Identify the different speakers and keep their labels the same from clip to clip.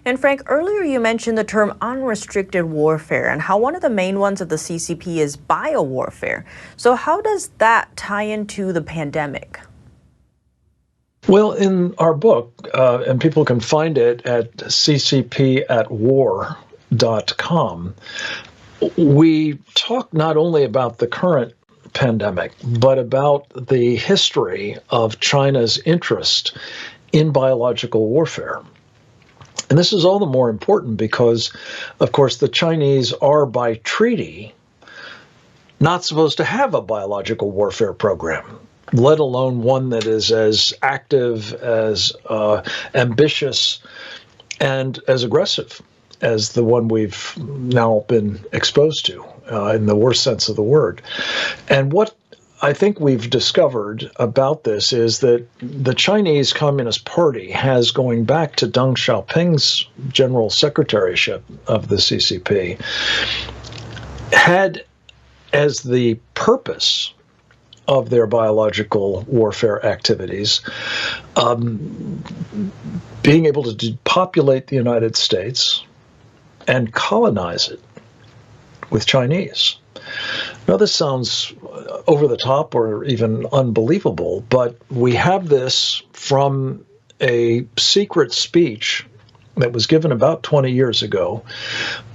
Speaker 1: And Frank, earlier you mentioned the term unrestricted warfare and how one of the main ones of the CCP is biowarfare. So how does that tie into the pandemic?
Speaker 2: Well, in our book, and people can find it at ccpatwar.com, we talk not only about the current pandemic, but about the history of China's interest in biological warfare. And this is all the more important because, of course, the Chinese are by treaty not supposed to have a biological warfare program, let alone one that is as active, as ambitious, and as aggressive as the one we've now been exposed to, in the worst sense of the word. And what I think we've discovered about this is that the Chinese Communist Party has, going back to Deng Xiaoping's general secretaryship of the CCP, had as the purpose of their biological warfare activities being able to depopulate the United States and colonize it with Chinese. Now, this sounds over the top or even unbelievable, but we have this from a secret speech that was given about 20 years ago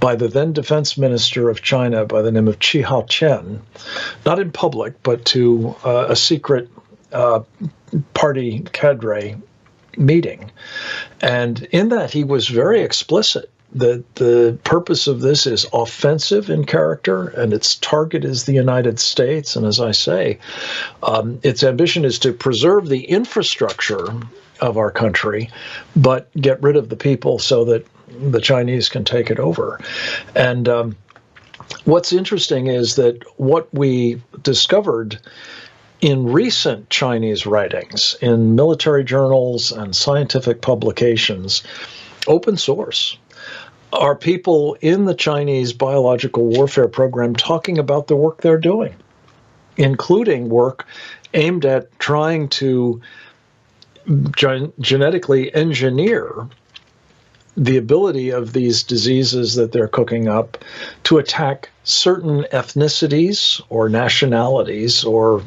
Speaker 2: by the then defense minister of China by the name of Chi Hao-chen, not in public, but to a secret party cadre meeting. And in that, he was very explicit that the purpose of this is offensive in character, and its target is the United States. And as I say, its ambition is to preserve the infrastructure of our country, but get rid of the people so that the Chinese can take it over. And what's interesting is that what we discovered in recent Chinese writings, in military journals and scientific publications, open source, are people in the Chinese biological warfare program talking about the work they're doing, including work aimed at trying to genetically engineer the ability of these diseases that they're cooking up to attack certain ethnicities or nationalities or,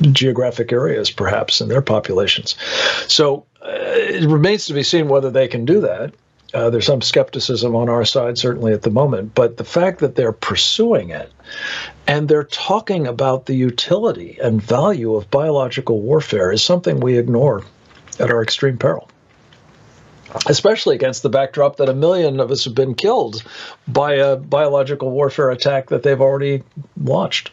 Speaker 2: geographic areas, perhaps, in their populations. So it remains to be seen whether they can do that. There's some skepticism on our side, certainly at the moment, but the fact that they're pursuing it and they're talking about the utility and value of biological warfare is something we ignore at our extreme peril, especially against the backdrop that 1 million of us have been killed by a biological warfare attack that they've already launched.